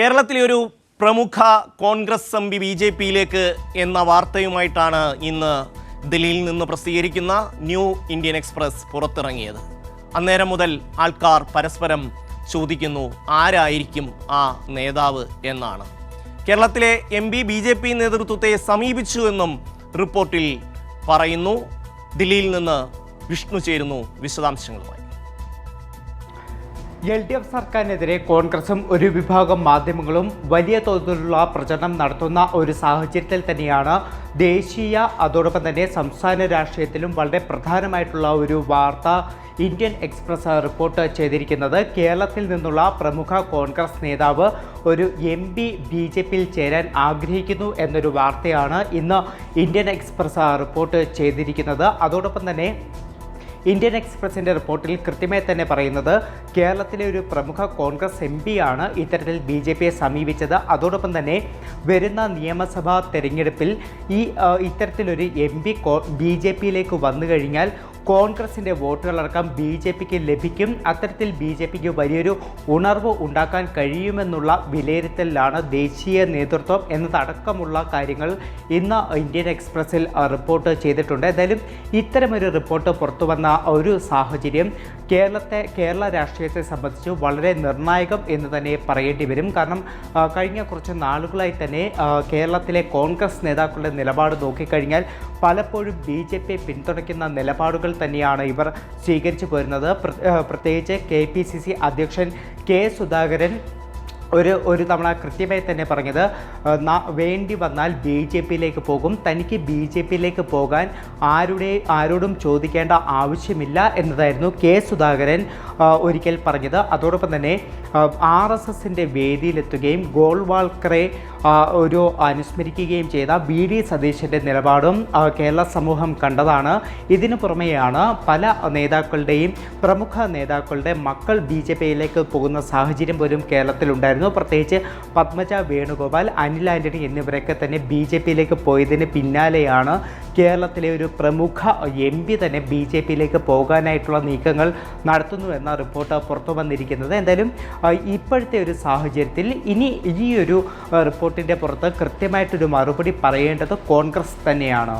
കേരളത്തിലെ ഒരു പ്രമുഖ കോൺഗ്രസ് എം പി BJPയിലേക്ക് എന്ന വാർത്തയുമായിട്ടാണ് ഇന്ന് ദില്ലിയിൽ നിന്ന് പ്രസിദ്ധീകരിക്കുന്ന ന്യൂ ഇന്ത്യൻ എക്സ്പ്രസ് പുറത്തിറങ്ങിയത്. അന്നേരം മുതൽ ആൾക്കാർ പരസ്പരം ചോദിക്കുന്നു ആരായിരിക്കും ആ നേതാവ് എന്നാണ്. കേരളത്തിലെ MP BJP നേതൃത്വത്തെ സമീപിച്ചു എന്നും റിപ്പോർട്ടിൽ പറയുന്നു. ദില്ലിയിൽ നിന്ന് വിഷ്ണു ചേരുന്നു വിശദാംശങ്ങളുമായി. LDF സർക്കാരിനെതിരെ കോൺഗ്രസും ഒരു വിഭാഗം മാധ്യമങ്ങളും വലിയ തോതിലുള്ള പ്രചരണം നടത്തുന്ന ഒരു സാഹചര്യത്തിൽ തന്നെയാണ് ദേശീയ അതോടൊപ്പം തന്നെ സംസ്ഥാന രാഷ്ട്രീയത്തിലും വളരെ പ്രധാനമായിട്ടുള്ള ഒരു വാർത്ത ഇന്ത്യൻ എക്സ്പ്രസ് റിപ്പോർട്ട് ചെയ്തിരിക്കുന്നത്. കേരളത്തിൽ നിന്നുള്ള പ്രമുഖ കോൺഗ്രസ് നേതാവ് ഒരു MP BJPയിൽ ചേരാൻ ആഗ്രഹിക്കുന്നു എന്നൊരു വാർത്തയാണ് ഇന്ന് ഇന്ത്യൻ എക്സ്പ്രസ് റിപ്പോർട്ട് ചെയ്തിരിക്കുന്നത്. അതോടൊപ്പം തന്നെ ഇന്ത്യൻ എക്സ്പ്രസിൻ്റെ റിപ്പോർട്ടിൽ കൃത്യമായി തന്നെ പറയുന്നത് കേരളത്തിലെ ഒരു പ്രമുഖ കോൺഗ്രസ് MP ആണ് ഇത്തരത്തിൽ BJPയെ സമീപിച്ചത്. അതോടൊപ്പം തന്നെ വരുന്ന നിയമസഭാ തെരഞ്ഞെടുപ്പിൽ ഇത്തരത്തിലൊരു MP BJPയിലേക്ക് വന്നു കഴിഞ്ഞാൽ കോൺഗ്രസിൻ്റെ വോട്ടുകളടക്കം BJPക്ക് ലഭിക്കും. അത്തരത്തിൽ BJPക്ക് വലിയൊരു ഉണർവ് ഉണ്ടാക്കാൻ കഴിയുമെന്നുള്ള വിലയിരുത്തലിലാണ് ദേശീയ നേതൃത്വം എന്നതടക്കമുള്ള കാര്യങ്ങൾ ഇന്ന് ഇന്ത്യൻ എക്സ്പ്രസിൽ റിപ്പോർട്ട് ചെയ്തിട്ടുണ്ട്. എന്തായാലും ഇത്തരമൊരു റിപ്പോർട്ട് പുറത്തു വന്ന ഒരു സാഹചര്യം കേരള രാഷ്ട്രീയത്തെ സംബന്ധിച്ച് വളരെ നിർണായകം എന്ന് തന്നെ പറയേണ്ടി വരും. കാരണം കഴിഞ്ഞ കുറച്ച് നാളുകളായി തന്നെ കേരളത്തിലെ കോൺഗ്രസ് നേതാക്കളുടെ നിലപാട് നോക്കിക്കഴിഞ്ഞാൽ പലപ്പോഴും BJPയെ പിന്തുണയ്ക്കുന്ന നിലപാടുകൾ തന്നെയാണ് ഇവർ സ്വീകരിച്ചു പോരുന്നത്. പ്രത്യേകിച്ച് KPCC അധ്യക്ഷൻ K സുധാകരൻ ഒരു തവണ കൃത്യമായി തന്നെ പറഞ്ഞത് വേണ്ടി വന്നാൽ BJPയിലേക്ക് പോകും, തനിക്ക് BJPയിലേക്ക് പോകാൻ ആരോടും ചോദിക്കേണ്ട ആവശ്യമില്ല എന്നതായിരുന്നു K സുധാകരൻ ഒരിക്കൽ പറഞ്ഞത്. അതോടൊപ്പം തന്നെ RSSൻ്റെ വേദിയിലെത്തുകയും ഗോൾവാൾക്കറെ അനുസ്മരിക്കുകയും ചെയ്ത BD സതീശൻ്റെ നിലപാടും കേരള സമൂഹം കണ്ടതാണ്. ഇതിനു പുറമെയാണ് പല നേതാക്കളുടെയും പ്രമുഖ നേതാക്കളുടെ മക്കൾ BJPയിലേക്ക് പോകുന്ന സാഹചര്യം പോലും കേരളത്തിലുണ്ടായിരുന്നു. പ്രത്യേകിച്ച് പത്മജ വേണുഗോപാൽ, അനിൽ ആൻ്റണി എന്നിവരൊക്കെ തന്നെ BJPയിലേക്ക് പോയതിന് പിന്നാലെയാണ് കേരളത്തിലെ ഒരു പ്രമുഖ MP തന്നെ BJPയിലേക്ക് പോകാനായിട്ടുള്ള നീക്കങ്ങൾ നടത്തുന്നു എന്ന റിപ്പോർട്ട് പുറത്തു വന്നിരിക്കുന്നത്. എന്തായാലും ഇപ്പോഴത്തെ ഒരു സാഹചര്യത്തിൽ ഇനി ഈ ഒരു റിപ്പോർട്ടിൻ്റെ പുറത്ത് കൃത്യമായിട്ടൊരു മറുപടി പറയേണ്ടത് കോൺഗ്രസ് തന്നെയാണ്.